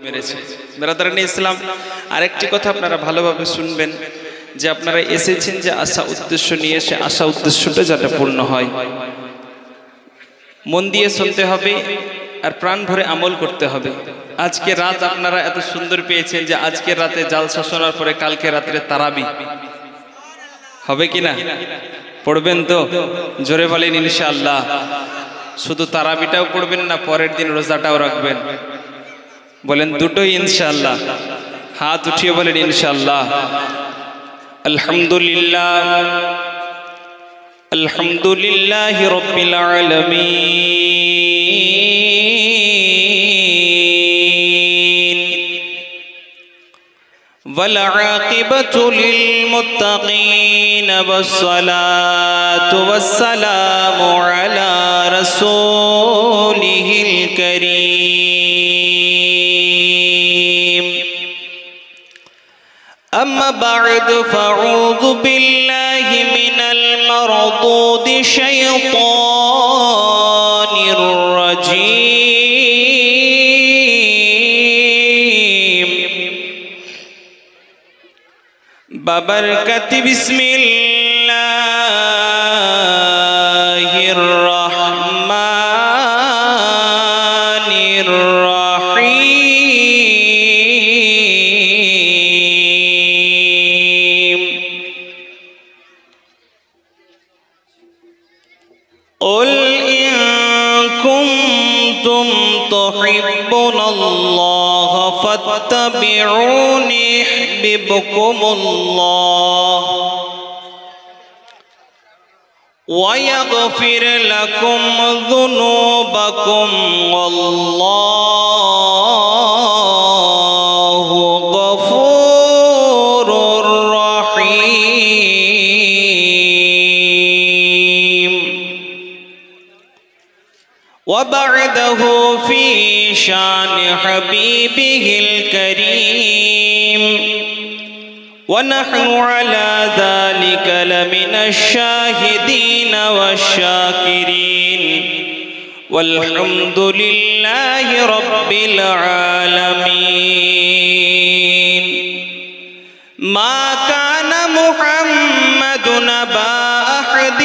মেরেছে। ব্রাদারান ইসলাম, আরেকটি কথা আপনারা ভালোভাবে শুনবেন, যে আপনারা এসেছেন যে আশা উদ্দেশ্য নিয়ে, সে আশা উদ্দেশ্যটা যাতে পূর্ণ হয়, মন দিয়ে শুনতে হবে আর প্রাণ ভরে আমল করতে হবে। আজকে রাত আপনারা এত সুন্দর পেয়েছেন যে আজকে রাতে জালসা শোনার পরে কালকে রাত্রে তারাবি হবে কিনা? পড়বেন তো? জোরে বলেন ইনশাআল্লাহ। শুধু তারাবিটাও পড়বেন না, পরের দিন রোজাটাও রাখবেন। বলেন দুটোই ইনশাআল্লাহ। হাত উঠিয়ে বলেন ইনশাআল্লাহ। আলহামদুলিল্লাহ, আলহামদুলিল্লাহি রাব্বিল আলামিন, ওয়াল আকিবাতু লিল মুত্তাকিন, ওয়াসসালাতু ওয়াসসালামু আলা রাসূলিহিল কারীম। أما بعد فأعوذ بالله من المردود الشيطان الرجيم ببركة بسم الله الرحمن الرحيم. قل إن كنتم تحبون الله فاتبعوني يحببكم الله ويغفر لكم ذنوبكم والله غفور رحيم. وبعده في شان حبيبه الكريم، ونحن على ذلك لمن الشاهدين والشاكرين، والحمد لله رب العالمين. ما كان محمد أبا أحد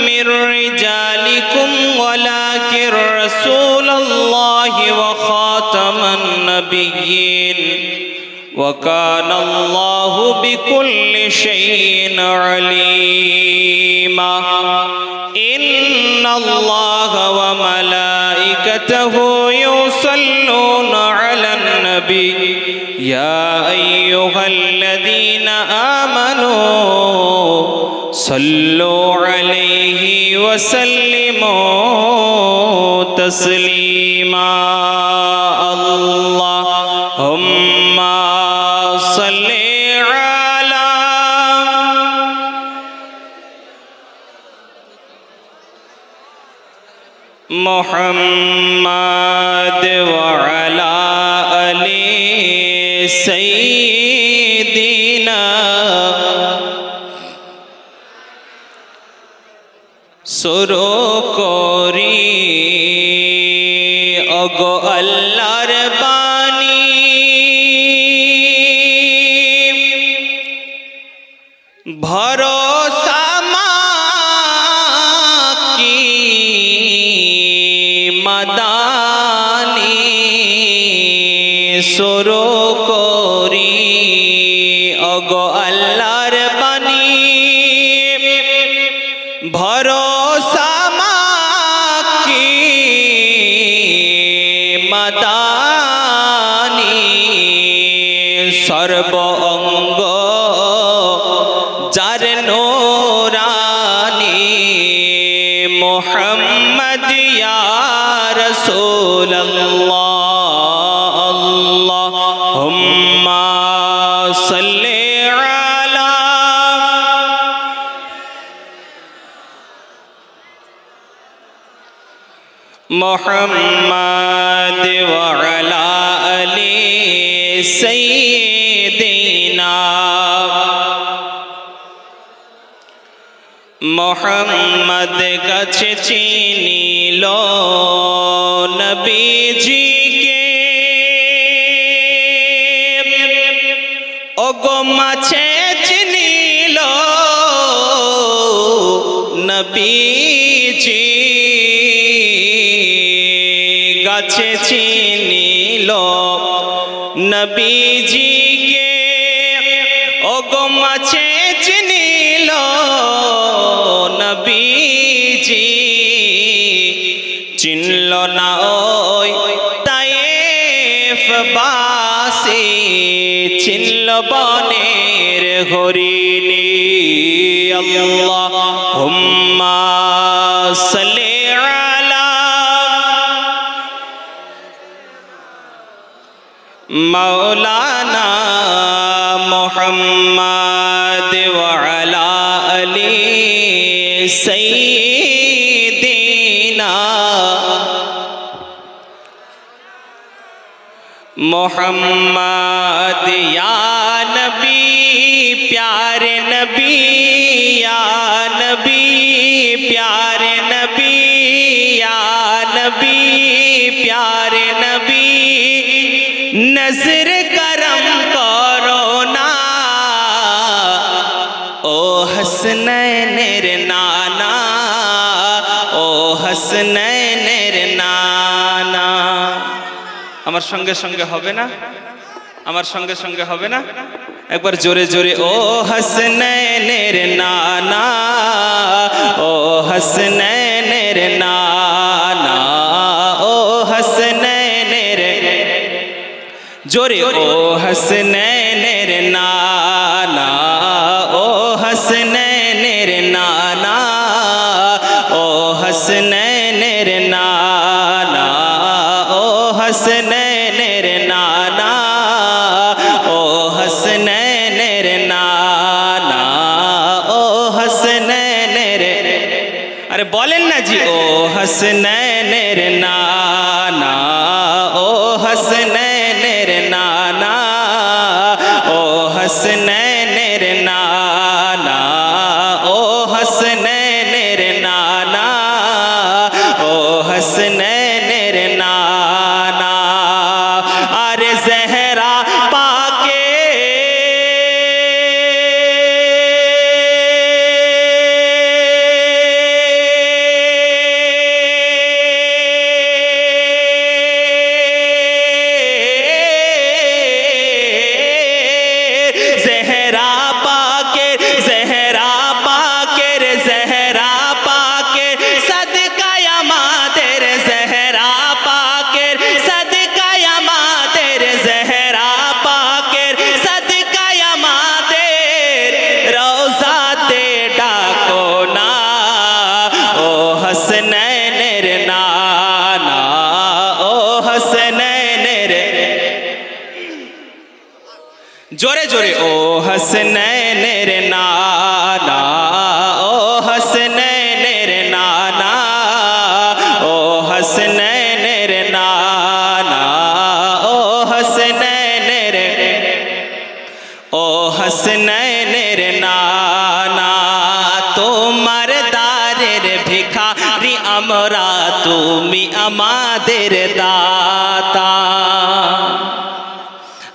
من رجالكم ولكن رسول الله وخاتم النبيين، وكان الله بكل شيء عليما. إن الله وملائكته يصلون على النبي يا أيها الذين آمنوا صلوا عليه وسلموا تسليما. اللهم صل على محمد وعلى آل سيدنا. শুরু করি ওগো আল্লাহর বাণী, ভরসা মাকি মাদানি। শুরু করি ওগো আল্লাহর বাণী, ভরসা মাকি মাদানি। সর্ব অঙ্গ যার নূরানি, মুহাম্মদ ইয়া রাসূলুল্লাহ। আল্লাহুম্মা সাল্লি আলা মুহাম্মদ ওয়া আলা আলি সাইয়্যিদিনা। মুহাম্মদ কাছে চিনিল নবীজিকে, ওগো মাছে চিনিল নবীজি, গাছে চিনিল নবীজিকে। ওগো মাছে চিনিল নবীজি, চিনল না ওই তায়েফ বাসী, চিনল বনের হরিণী। আল্লাহুম্মা সাল্লি আলা মাওলানা মুহাম্মদ ওয়া আলা আলি সাইয়্যিদিনা मुहम्मद। या नबी प्यारे नबी, या नबी प्यारे नबी, या नबी प्यारे नबी, नजर करम करो ना ओ हसनैनेर नाना, ओ हसनैनेर नाना। আমার সঙ্গে সঙ্গে হবে না? আমার সঙ্গে সঙ্গে হবে না? একবার জোরে জোরে, ও হাসনैनेर নানা, ও হাসনैनेर নানা, ও হাসনैनेर, জোরে, ও হাসনैनेर নানা, ও হাসনैनेर নানা, ও হাসনैनेर নানা, ও हसनैनेर नाना, ओ हसनैनेर नाना, ओ हसनैनेर। अरे बोलें ना जी, ओ हसनैनेर नाना, ओ हसनैनेर नाना, ओ हसनैनेर नाना, ओ हसनैनेर नाना, ओ हसनैनेर नाना। अरे ज़हरा पाके ज़हरा पाके, ज़हरा पाके रे, ज़हरा पाके सदका আমাদের, ज़हरा पाके सदका আমাদের, ज़हरा पाके सदका আমাদের, রওজাতে ডাকো না ও हसनैनेर नाना, ও हसनैनेर, जोरे जोरे, ओ हसनैनेर नाना, ओ हसनैनेर नाना, ओ हसनैनेर नाना, ओ हसनैनेर, ओ हसनैनेर नाना। তোমার দারের ভিখারি আমরা, তুমি আমাদের দাতা।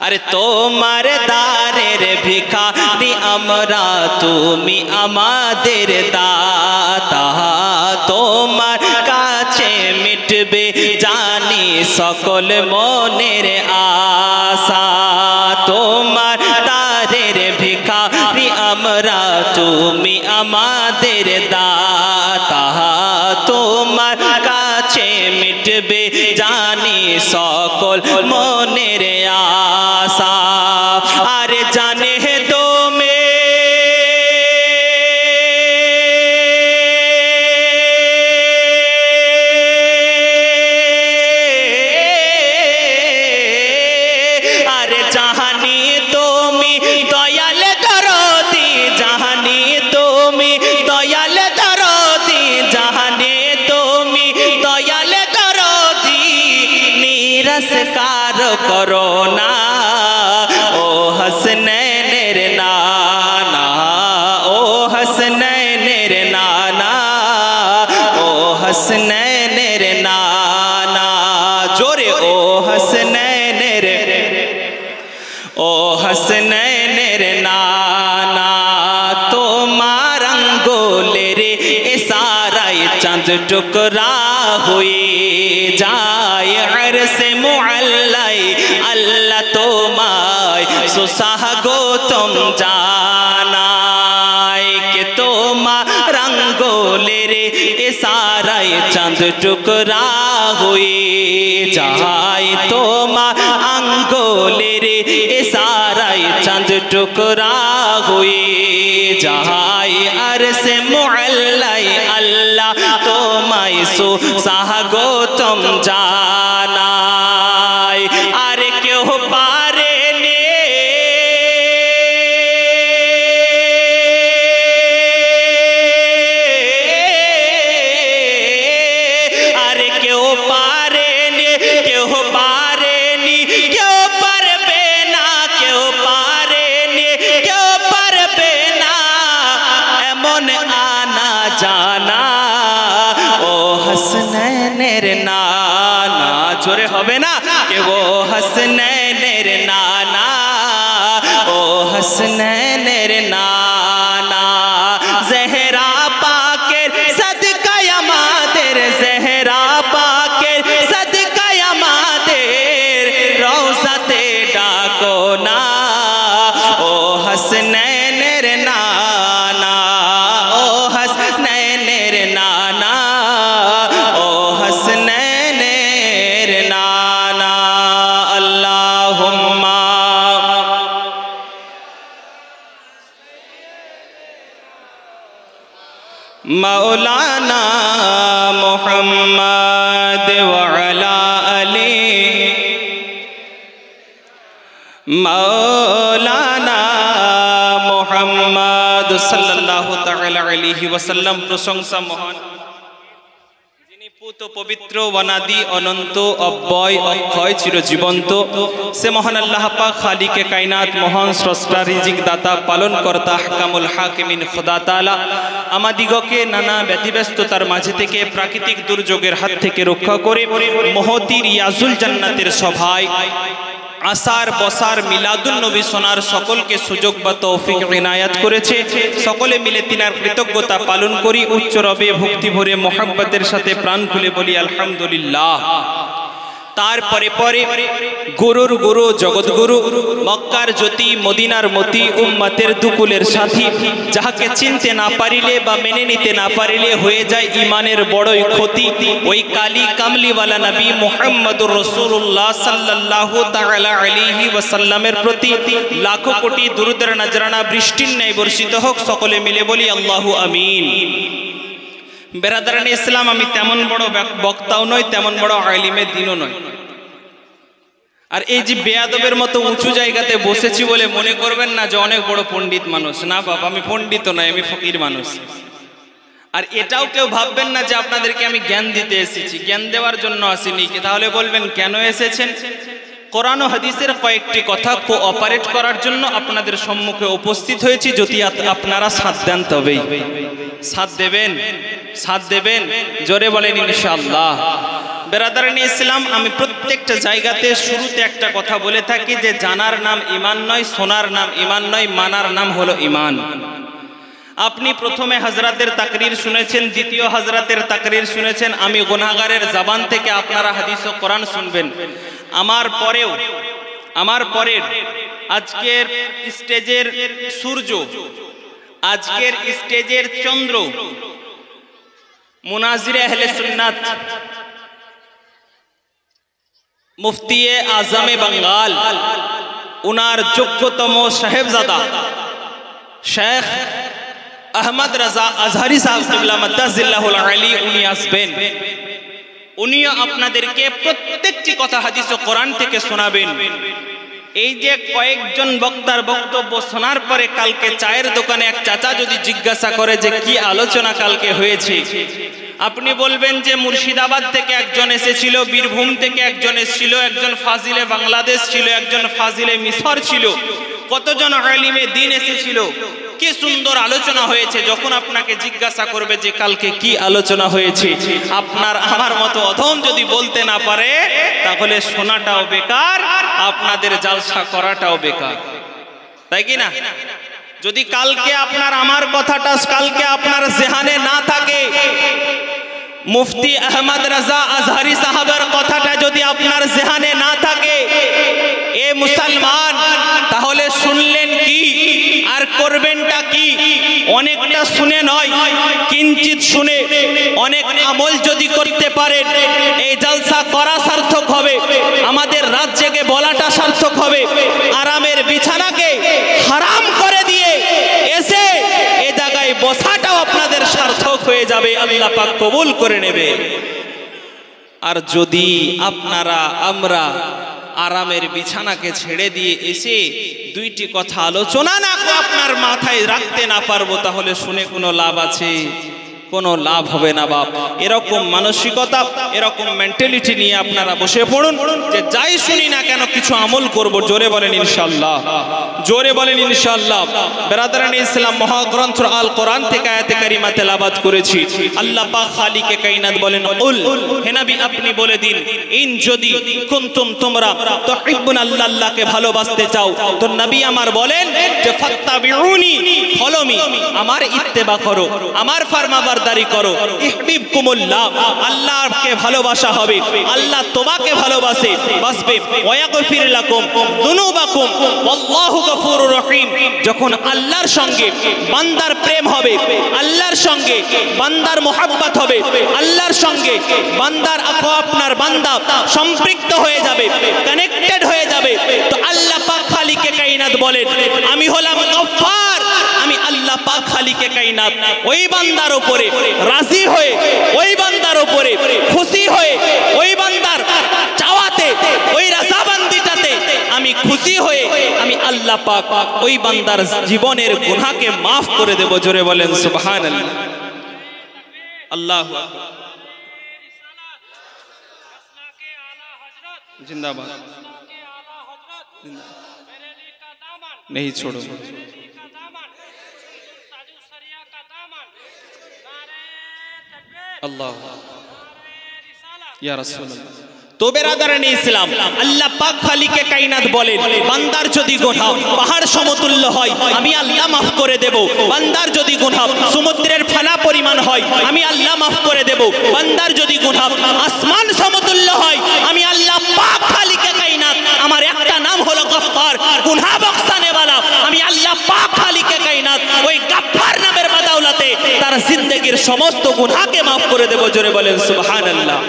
अरे তোমার দারের ভিখারি আমরা, তুমি আমাদের দাতা। তোমার কাছে মিটবে জানি সকল মনের আশা। তোমার দারের ভিখারি আমরা, তুমি আমাদের দাতা। তোমার কাছে মিটবে জানি সকল মনের आशा। अरे जाने दो में अरे जहानी तुमी दयाल दरदी, जहानी तुमी दयाल दरदी, जहानी तुमी दयाल दरदी, निरस्कार करो ना ओ हसनैनेर नाना, ओ हसनैनेर नाना, ओ हसनैनेर नाना। जोरे, ओ हसनैनेर, ও হাসনাইনের নানা তোমার আঙ্গুলের ইশারায় চাঁদ টুকরা হয়ে যায় আরশে মুআল্লায় আল্লাহ তোমায় সুস্বাগতম জানায় কে তোমার আঙ্গুলের ইশারায় চাঁদ টুকরা হয়ে যায় তোমার আঙ্গুলের ইশারায় চাঁদ টুকরা হয়ে যায় আরশে মুআল্লায় আল্লাহ তোমায় সুস্বাগতম জানায় আর কেউ পারে নে আর কেউ পারে নে কেউ পারেনি কেউ পারবে না কেউ পারেনি কেউ পারবে না এমন আনা জানা ও হাসনাইনের নানা জোরে হবে না কে ও হাসনাইনের নানা ও হাসনাইনের নানা জহরা পাকের সদকায় আমাদের জহরা পাকের সদকায় আমাদের রওজাতে ডাকো না ও হাসনাইনের নানা ও হাসনাইনের নানা ও হাসনাইনের নানা আল্লাহুম্মা মাওলানা মুহাম্মদ ওয়া আলা আলি মাওলানা মুহাম্মদ সাল্লাল্লাহু তাআলা আলাইহি ওয়াসাল্লাম প্রশংসা মহান যিনি পুত পবিত্র ওয়ানাদি অনন্ত অব্যয় অক্ষয় চিরজীবন্ত সে মহান আল্লাহ পাক খালিকে কায়নাত মহান স্রষ্টা রিজিক দাতা পালন কর্তা হাকামুল হাকিমিন খোদা তাআলা আমাদিগকে নানা ব্যতিব্যস্ততার মাঝে থেকে প্রাকৃতিক দুর্যোগের হাত থেকে রক্ষা করে মহতি রিয়াজুল জান্নাতের সভায় আসার বসার মিলাদুন নবী শোনার সকলকে সুযোগ বা তৌফিক ইনায়াত করেছে সকলে মিলে তিনার কৃতজ্ঞতা পালন করি উচ্চ রবে ভক্তি ভরে মোহাব্বতের সাথে প্রাণ খুলে বলি আলহামদুলিল্লাহ তারপরে পরে গুরুর গুরু জগৎগুরু মক্কার জ্যোতি মদিনার মতি উম্মতের দুকুলের সাথী যাহাকে চিনতে না পারিলে বা মেনে নিতে না পারিলে হয়ে যায় ইমানের বড়ই ক্ষতি ওই কালী কামলিওয়ালা নবী মুহাম্মদুর রাসূলুল্লাহ সাল্লাল্লাহু তাআলা আলাইহি ওয়াসাল্লামের প্রতি লাখো কোটি দুরূদের নজরানা বৃষ্টির ন্যায় বর্ষিত হোক সকলে মিলে বলি আল্লাহু আমিন বেরাদারানে ইসলাম আমি তেমন বড় বক্তাও নয় তেমন বড় আলিমে দ্বীনও নয় আর এই যে বেয়াদবের মতো উঁচু জায়গাতে বসেছি বলে মনে করবেন না যে অনেক বড় পণ্ডিত মানুষ না বাবা আমি পণ্ডিত নয় আমি ফকির মানুষ আর এটাও কেউ ভাববেন না যে আপনাদেরকে আমি জ্ঞান দিতে এসেছি জ্ঞান দেওয়ার জন্য আসিনি তাহলে বলবেন কেন এসেছেন কোরআন ও হাদিসের কয়েকটি কথা কোঅপারেট করার জন্য আপনাদের সম্মুখে উপস্থিত হয়েছি যদি আপনারা সাথ দেন তবেই সাথ দেবেন জোরে বলেন ইনশাআল্লাহ বেরাদারানি ইসলাম আমি প্রত্যেকটা জায়গাতে শুরুতে একটা কথা বলে থাকি যে জানার নাম ঈমান নয় শোনার নাম ঈমান নয় মানার নাম হলো ঈমান আপনি প্রথমে হযরতের তাকরীর শুনেছেন দ্বিতীয় হযরতের তাকরীর শুনেছেন আমি গুনাহগারের জবান থেকে আপনারা হাদিস ও কোরআন শুনবেন আমার পরের আজকের স্টেজের সূর্য আজকের স্টেজের চন্দ্র মুনাজিরে আহলে সুন্নাত মুফতি আজমে বাঙ্গাল উনার যোগ্যতম সাহেবজাদা শেখ আহমদ রাজা আজহারি সাহেব কিবলা মাদ্দাজিল্লাহুল আলী উনি আসবেন উনিও আপনাদেরকে প্রত্যেকটি কথা হাদিস ও কোরআন থেকে শোনাবেন এই যে কয়েকজন বক্তার বক্তব্য শোনার পরে কালকে চায়ের দোকানে এক চাচা যদি জিজ্ঞাসা করে যে কি আলোচনা কালকে হয়েছে আপনি বলবেন যে মুর্শিদাবাদ থেকে একজন এসেছিল বীরভূম থেকে একজন এসেছিল একজন ফাজিলে বাংলাদেশ ছিল একজন ফাজিলে মিশর ছিল কতজন আলিমে দ্বীন এসেছিল কি সুন্দর আলোচনা হয়েছে। যখন আপনাকে জিজ্ঞাসা করবে যে কালকে কি আলোচনা হয়েছে, আপনার আমার মতো অধম যদি বলতে না পারে, তাহলে শোনাটাও বেকার, আপনাদের জালসা করাটাও বেকার, তাই কি না? যদি কালকে আপনার আমার কথাটা কালকে আপনার জেহানে না থাকে, মুফতি আহমদ রাজা আজহারি সাহাবের কথাটা যদি আপনার জেহানে না থাকে, এ মুসলমান, তাহলে শুনলেন কি আর করবেনটা কি? অনেকটা শুনে নয়, কিঞ্চিত শুনে অনেক আমল যদি করতে পারেন, এই জালসা করা সার্থক হবে, আমাদের রাত জেগে বলাটা সার্থক হবে। আরামের বিছানাকে হারাম করে দিয়ে এসে এ জায়গায় বসাটাও আপনাদের সার্থক হয়ে যাবে, আল্লাহ পাক কবুল করে নেবে। আর যদি আপনারা আমরা আরামের বিছানাকে ছেড়ে দিয়ে এসে দুইটি কথা আলোচনা না করে আপনার মাথায় রাখতে না পারবো, তাহলে শুনে কোনো লাভ আছে? কোনো লাভ হবে না বাপ। এরকম মানসিকতা, এরকম মেন্টালিটি নিয়ে আপনারা বসে পড়ুন যে যাই শুনি না কেন কিছু আমল করব। জোরে বলেন ইনশাআল্লাহ, জোরে বলেন ইনশাআল্লাহ। বেরাদারান ইসলাম, মহাগ্রন্থ আল কোরআন থেকে আয়াতে কারিমা তেলাওয়াত করেছি। আল্লাহ পাক খালিকে কায়নাত বলেন, উল, হে নবী আপনি বলে দিন, ইন যদি কুনতুম তোমরা তুহিব্বুন আল্লাহ, আল্লাহকে ভালোবাসতে চাও, তো নবী আমার বলেন যে ফাত্তাবিউনি, ফলো মি, আমার ইত্তেবা করো, আমার ফরমাবরদারি করো। ইহবিবকুমুল্লাহ, আল্লাহকে ভালোবাসা হবে, আল্লাহ তোমাকে ভালোবাসে বাসবে। ওয়াগফির লাকুম যুনুবাকুম ওয়াল্লাহু গফুরুর রহিম। যখন আল্লাহর সঙ্গে বান্দার প্রেম হবে, আল্লাহর সঙ্গে বান্দার মোহাব্বত হবে, আল্লাহর সঙ্গে বান্দার আপনার বান্দা সম্পৃক্ত হয়ে যাবে, কানেক্টেড হয়ে যাবে, তো আল্লাহ পাক খালিকে কায়নাত বলেন আমি হলাম গফফার, আমি আল্লাহ পাক খালিকে কায়নাত ওই বান্দার উপরে রাজি হয়ে, ওই বান্দার উপরে খুশি হয়ে, ওই বান্দার চাওয়াতে, ওই রাজাবান্দিটাতে আমি খুশি হয়ে আমি আল্লাহ পাক ওই বান্দার জীবনের গুনাহকে মাফ করে দেব। জোরে বলেন সুবহানাল্লাহ, আল্লাহু আকবার, जिंदाबाद, नहीं छोड़ो अल्लाह या रसूल। तो बेरादारान इस्लाम, আল্লাহ পাক খালিকে কায়নাত বলেন বান্দার যদি গুনাহ পাহাড় সমতুল্য হয় আমি আল্লাহ মাফ করে দেব, বান্দার যদি গুনাহ সমুদ্রের ফেনা পরিমাণ হয় আমি আল্লাহ মাফ করে দেব, বান্দার যদি গুনাহ আসমান সমতুল্য হয় আমি আল্লাহ পাক খালিকে কায়নাত, আমার একটা নাম হলো গফফার, গুনাহ বখশানে वाला, আমি আল্লাহ পাক খালিকে কায়নাত ওই গফফার নামের বদৌলতে তার জিন্দেগীর সমস্ত গুনাহকে মাফ করে দেব। জোরে বলেন সুবহানাল্লাহ।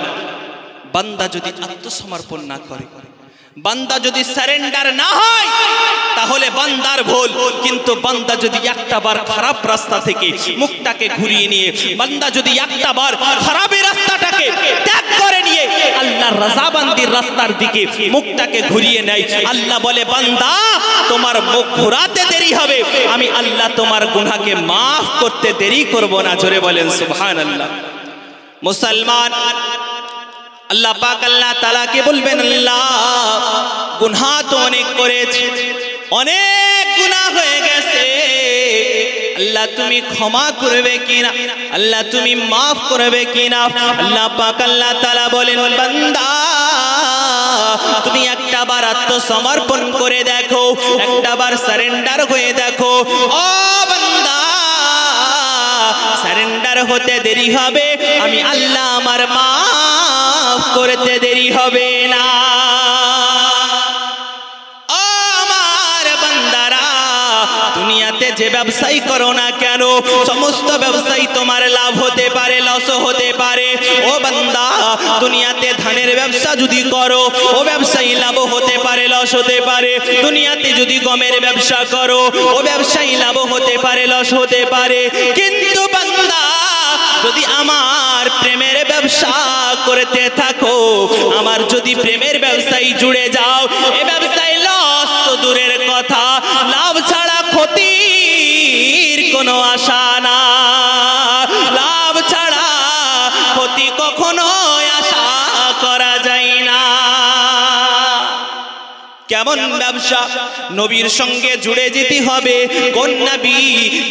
বান্দা যদি আত্মসমর্পণ না করে, বান্দা যদি সারেন্ডার না হয়, তাহলে বান্দার ভুল। কিন্তু বান্দা যদি একটাবার খারাপ রাস্তা থেকে মুখটাকে ঘুরিয়ে নিয়ে, বান্দা যদি একটাবার খারাপের রাস্তাটাকে ত্যাগ করে নিয়ে আল্লাহর রাজাবান্দির রাস্তার দিকে মুখটাকে ঘুরিয়ে নেয়, আল্লাহ বলে বান্দা তোমার মুখ ঘোরাতে দেরি হবে, আমি আল্লাহ তোমার গুনাহকে মাফ করতে দেরি করব না। জোরে বলেন সুবহানাল্লাহ। মুসলমান, আল্লাহ পাক আল্লাহ তাআলাকে বলবেন আল্লাহ গুনাহ তো অনেক করেছি, অনেক গুনাহ হয়ে গেছে, আল্লাহ তুমি ক্ষমা করবে কিনা, আল্লাহ তুমি মাফ করবে কিনা। আল্লাহ পাক আল্লাহ তাআলা বলেন বান্দা তুমি একটাবার আত্মসমর্পণ করে দেখো, একটাবার সারেন্ডার হয়ে দেখো। ও বান্দা, সারেন্ডার হতে দেরি হবে, আমি আল্লাহ আমার মাফ করতে দেরি হবে না। ও আমার বান্দারা, দুনিয়াতে যে ব্যবসায়ী করো না কেন, সমস্ত ব্যবসায়ী তোমার লাভ হতে পারে, লসও হতে পারে। ও বান্দা, দুনিয়াতে ধানের ব্যবসা যদি করো, ও ব্যবসায়ী লাভ হতে পারে, লস হতে পারে। দুনিয়াতে যদি গমের ব্যবসা করো, ও ব্যবসায়ী লাভ হতে পারে, লস হতে পারে। কিন্তু বান্দা যদি আমার প্রেমের ব্যবসা করতে থাকো, আমার যদি প্রেমের ব্যবসায় জুড়ে যাও, এ ব্যবসায় লস তো দূরের কথা, লাভ ছাড়া ক্ষতির কোনো আশা না, লাভ ছাড়া ক্ষতি কখনো আশা করা যায় না। কেমন ব্যবসা? নবীর সঙ্গে জুড়ে যেতে হবে। কোন নবী?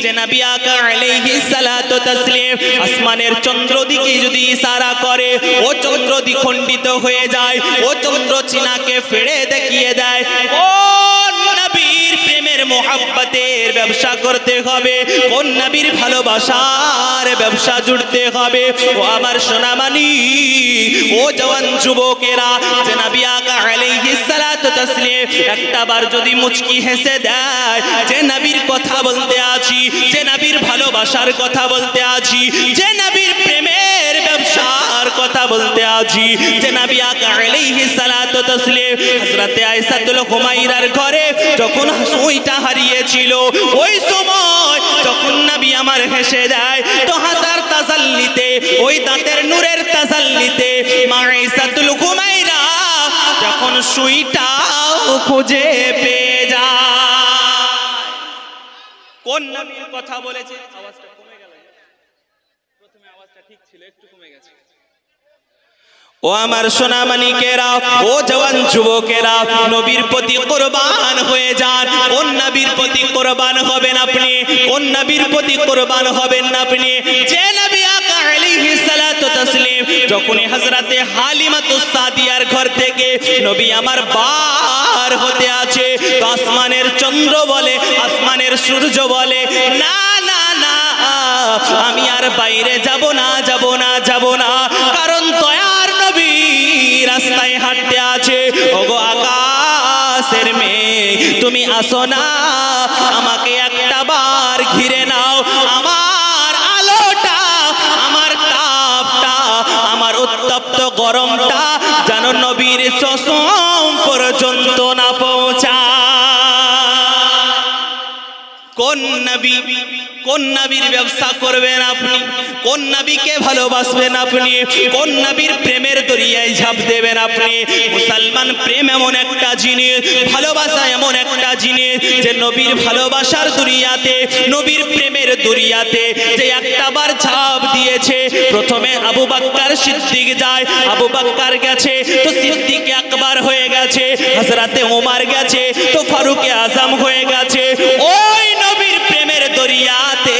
যে নবী আকা আলাইহিস সালাতু তাসলিম আসমানের চন্দ্র দিকে যদি ইশারা করে, ও চন্দ্র দ্বিখণ্ডিত হয়ে যায়, ও চন্দ্র চিনাকে ফেড়ে দেখিয়ে দেয়। কোন নবীর প্রেমের মোহাব্বতের ব্যবসা করতে হবে, কোন নবীর ভালোবাসার ব্যবসা জুড়তে হবে। ও আমার সোনামানি, ও জওয়ান যুবকেরা, যে নবী আকা আলাইহিস সালাতু তাসলিম একটাবার যদি মুচকি হেসে দেয়, যে নবীর কথা বলতে আছি, যে নবীর ভালোবাসার কথা বলতে আছি, যে নবীর প্রেমের ব্যবসার কথা বলতে আছি, যে নবী আকা আলাইহিস সালাতু তাসলিম হযরতে আয়েশাতুল হুমায়রার ঘরে যখন সুইটা হারিয়েছিল, ওই সময় যখন নবী আমার হেসে দেয়, তো হাজার তাজাল্লিতে, ওই দাঁতের নূরের তাজাল্লিতে মা আয়েশাতুল হুমায়রা যখন সুইটা খুঁজে পেয়ে যায়। কোন নবীর কথা বলেছে? আওয়াজটা কমে গেল, প্রথমে আওয়াজটা ঠিক ছিল, একটু কমে গেছে। ও আমার সোনামানিকেরা, ও জওয়ান যুবকেরা, নবীর প্রতি কুরবান হয়ে যান। কোন নবীর প্রতি কুরবান হবেন আপনি? কোন নবীর প্রতি কুরবান হবেন আপনি? যে নবী আকা আলাইহিস সালাতু তাসলিম যখনই হযরতে হালিমাতুস সাদিয়ার ঘর থেকে নবী আমার বার হতে আছে, তো আসমানের চন্দ্র বলে, আসমানের সূর্য বলে, না না না, আমি আর বাইরে যাব না, যাব না, যাব না, কারণ দয়ার নবী রাস্তায় হাঁটতে আছে। ওগো আকাশের মেয়ে, তুমি আসো না, আমাকে একটা বার ঘিরে নাও, আমার আলোটা, আমার তাপটা, আমার উত্তপ্ত গরমটা যেন নবীর চশম পর্যন্ত না পৌঁছায়। কোন নবী? কোন নবীর ব্যবসা করবেন আপনি? কোন নবীকে ভালোবাসবেন আপনি? কোন নবীর প্রেমের দরিয়ায় ঝাঁপ দেবেন আপনি? মুসলমান, প্রেম এমন একটা জিনিস, ভালোবাসা এমন একটা জিনিস, যে নবীর ভালোবাসার দরিয়াতে, নবীর প্রেমের দরিয়াতে যে একটাবার ঝাঁপ দিয়েছে, প্রথমে আবু বকর সিদ্দিক যায়, আবু বকর গেছে তো সিদ্দিক আকবর হয়ে গেছে, হযরতে ওমর গেছে তো ফারুক আজম হয়ে গেছে, ওই নবীর প্রেমের দরিয়াতে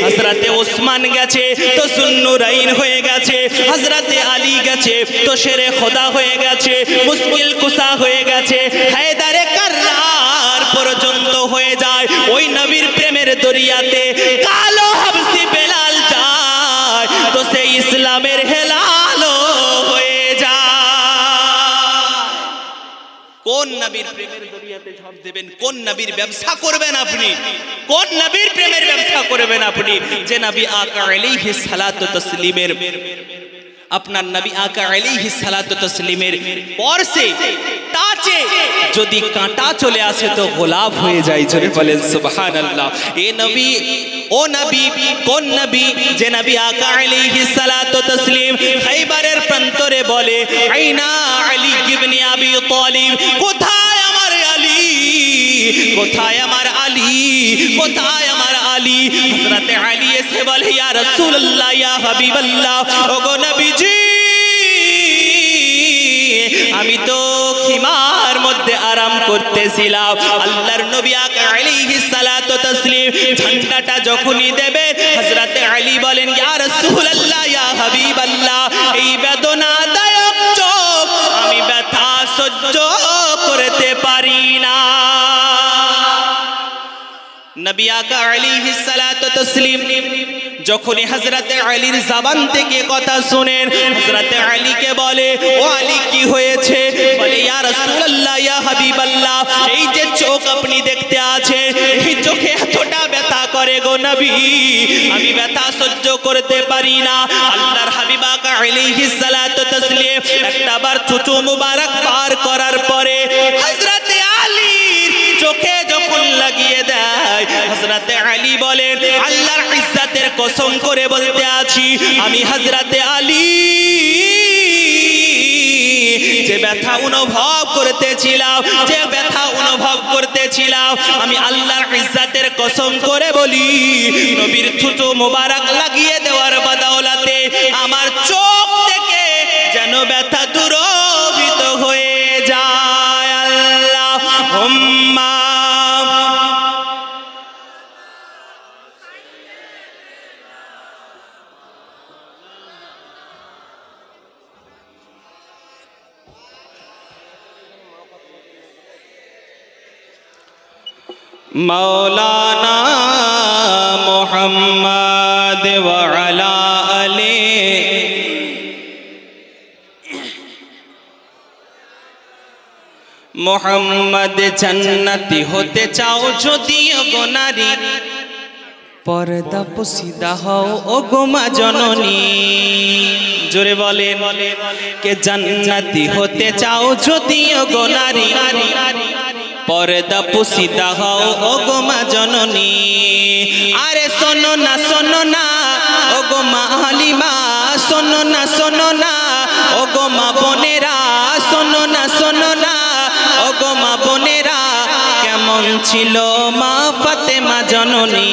হযরতে ওসমান গেছে তো সুন্নুরাইন হয়ে গেছে, হযরতে আলী গেছে তো শেরে খোদা হয়ে গেছে, মুশকিল কুসা হয়ে গেছে, হায়দারে কাররার পর্যন্ত হয়ে যায়। ওই নবীর প্রেমের দরিয়াতে কালো হাবশি বেলাল যায় তো সে ইসলামের হেলালো হয়ে যায়। কোন নবীর প্রেমের দরিয়াতে ঝাঁপ দেবেন? কোন নবীর ব্যবসা করবেন আপনি? কোন নবীর প্রেমের ব্যবসা করবেন আপনি? যে নবী আকা আলাইহিস সালাতু তাসলিমের, আপনার নবী আকা আলাইহিস সালাতু তাসলিমের পরশে টাচে যদি কাঁটা চলে আসে তো গোলাপ হয়ে যায়। জোরে বলেন সুবহানাল্লাহ। এ নবী, ও নবী, কোন নবী? যে নবী আকা আলাইহিস সালাতু তাসলিম খাইবারের প্রান্তরে বলে, আইনা আলী ইবনে আবি তালিব, কোথায় আমার আলী, কোথায় আমার আলী, কোথায় আমার আলী? হযরতে আলী এসে বলে, ইয়া রাসূলুল্লাহ, ইয়া হাবিবাল্লাহ, ওগো নবীজি, আমি তো খিমার মধ্যে আরাম করতেছিলাম। আল্লাহর নবী আকা আলাইহিস সালাতু তাসলিম ঝান্ডাটা যখনই দেবে, হযরতে আলী বলেন, ইয়া রাসূলুল্লাহ, ইয়া হাবিবাল্লাহ, এই বেদনাদায়ক চোখ আমি ব্যথা সহ্য করতে পারি না। নবী আকা আলাইহিস সালাতু তাসলিম যখনই হযরতে আলীর জবান থেকে কথা শুনেন, হযরতে আলীকে বলে, ও আলী কি হয়েছে? বলে, ইয়া রাসূলুল্লাহ, ইয়া হাবিবাল্লাহ, এই যে চোখ আপনি দেখতে আছেন, এই চোখে এতটা ব্যথা করে গো নবী, আমি ব্যথা সহ্য করতে পারি না। আল্লাহর হাবিব আকা আলাইহিস সালাতু তাসলিম একটাবার থুতু মুবারক পার করার পরে হযরতে আলীর চোখে যখন লাগিয়ে দেয়, হযরতে আলী বলেন, আল্লাহর ইজ্জতের কসম করে বলতে আছি, আমি হযরতে আলী যে ব্যথা অনুভব করতেছিলাম, যে ব্যথা অনুভব করতেছিলাম, আমি আল্লাহর ইজ্জতের কসম করে বলি, নবীর থুতু মুবারক লাগিয়ে দেওয়ার বদৌলতে আমার চোখ থেকে যেন ব্যথা দূরীভূত হয়ে যায়। আল্লাহ मौलाना मोहम्मद व अला आले मोहम्मद जन्नती होते चाओ যদিও গো নারী पर्दा पोसीदा हओ ओ गो मा जननी जोरे बोलेन के जन्नती होते चाओ যদিও गो नारी पर्दा पोसीदा हओ ओ गो मा जननी अरे सोनो ना ओ गो मा हालिमा सोनो ना ओ गो मा बोनेरा सोनो ना ओ गो मा बोनेरा কেমন ছিল মা ফাতেমা জননী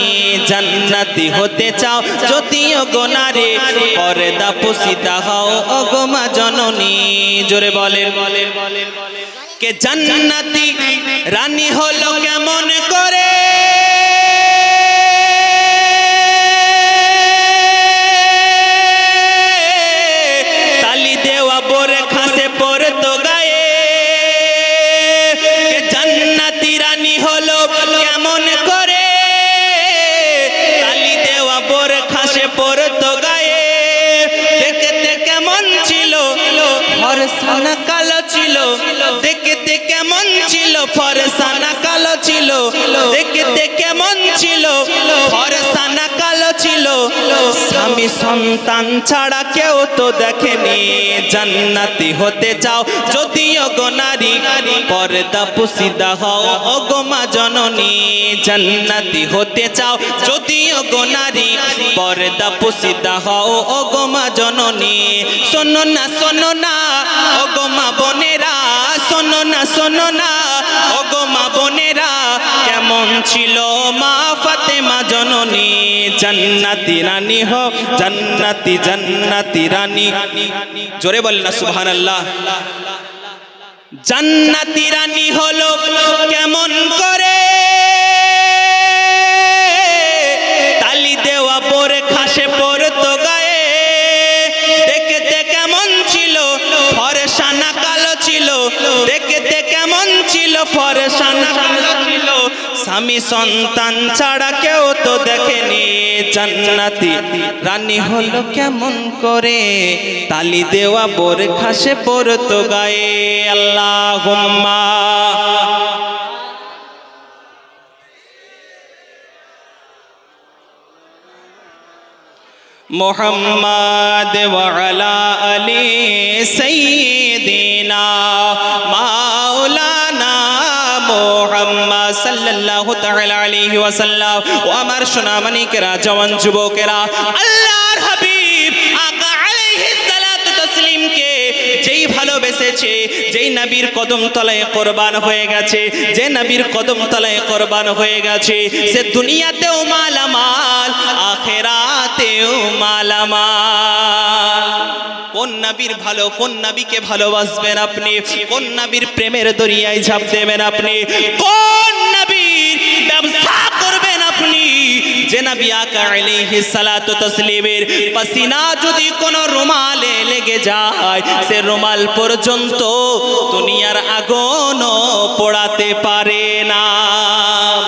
জান্নাতি হতে চাও যদিও গো নারী পর্দা পোশিদা হও ও গো মা জননী জোরে বলেন কে জান্নাতি রানী হলো কেমন করে তালি দেওয়া বোরে খাসে পড়তো গায়ে জান্নাতি রানী হলো কেমন করে তালি দেওয়া বোর খাসে পড়তো গায়ে দেখতে কেমন ছিল ফরসানা কালো ছিল দেখতে কেমন ছিল ফরসানা কালো ছিল দেখতে কেমন ছিল ফরসানা কালো ছিল স্বামী সন্তান ছাড়া কেউ তো দেখেনি জান্নাতি হতে চাও যদিও গো নারী পর্দা পোশিদা হও ও গো মা জননী জান্নাতি হতে চাও যদিও গো নারী পর্দা পোশিদা হও ও গো মা জননী শোনো না ও গো মা বোনেরা শোনো না ও গো মা বোনেরা কেমন ছিল মা ফাতেমা জননী জান্নাতি রানী হও জান্নাতি রানী জোরে বলেন না সুবহানাল্লাহ জান্নাতি রানী হলো কেমন করে তালি দেওয়া বোরে খাসে পড়তো গায়ে দেখতে কেমন ছিল ফরসানা কালো ছিল দেখতে কেমন ছিল ফরসানা কালো ছিল স্বামী সন্তান ছাড়া কেউ তো দেখেনি জান্নাতি রানী হলো কেমন করে তালি দেওয়া বোর খাসে পড়তো গায়ে আল্লাহুম্মা मोहम्मद व अला अली सय्यिदिना मौलाना मोहम्मद सल्लल्लाहु ताआला अलैहि वसल्लम ও আমার সোনামণিকেরা জওয়ান যুবকেরা আল্লাহর হাবিব আকা আলাইহিস সালাতু তাসলিমকে যেই ভালোবেসেছে যেই নবীর কদম তলায় কুরবান হয়ে গেছে যে নবীর কদম তলায় কুরবান হয়ে গেছে সে দুনিয়াতেও মালামাল আখিরাতেও মালামাল কোন নবীর ভালো কোন নবীকে ভালোবাসবেন আপনি কোন নবীর প্রেমের দরিয়ায় ঝাঁপ দেবেন আপনি কোন নবীর ব্যবসা করবেন আপনি যে নবী আকা আলাইহিস সালাতু তাসলিমের পাসিনা যদি কোন রুমালে লেগে যায় সে রুমাল পর্যন্ত দুনিয়ার আগুনও পোড়াতে পারে না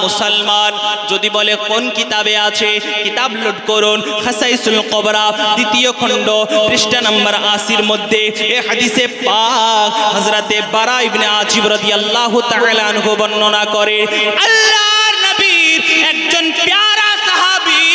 মুসলমান যদি বলে কোন কিতাবে আছে কিতাব লোড করুন খাসাইসুল কুবরা দ্বিতীয় খণ্ড পৃষ্ঠা নম্বর 80 এর মধ্যে এই হাদিসে পাক হযরতে বারা ইবনে আজিব রাদিয়াল্লাহু তাআলা আনহু বর্ণনা করে আল্লাহর নবীর একজন প্যারা সাহাবী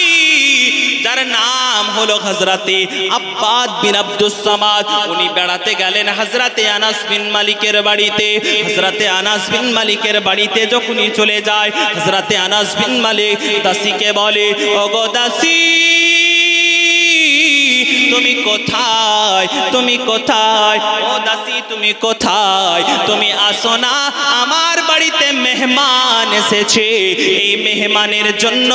যার নাম হলো হযরতে আব্বাদ বিন আব্দুস সামাদ উনি বেড়াতে গেলেন হযরতে আনাস বিন মালিকের বাড়িতে হযরতে আনাস বিন মালিকের বাড়িতে যখনই চলে যায় হযরতে আনাস বিন মালিক দাসীকে বলে ওগো দাসী তুমি কোথায় ও দাসী তুমি কোথায় তুমি আসো না আমার বাড়িতে মেহমান এসেছে এই মেহমানের জন্য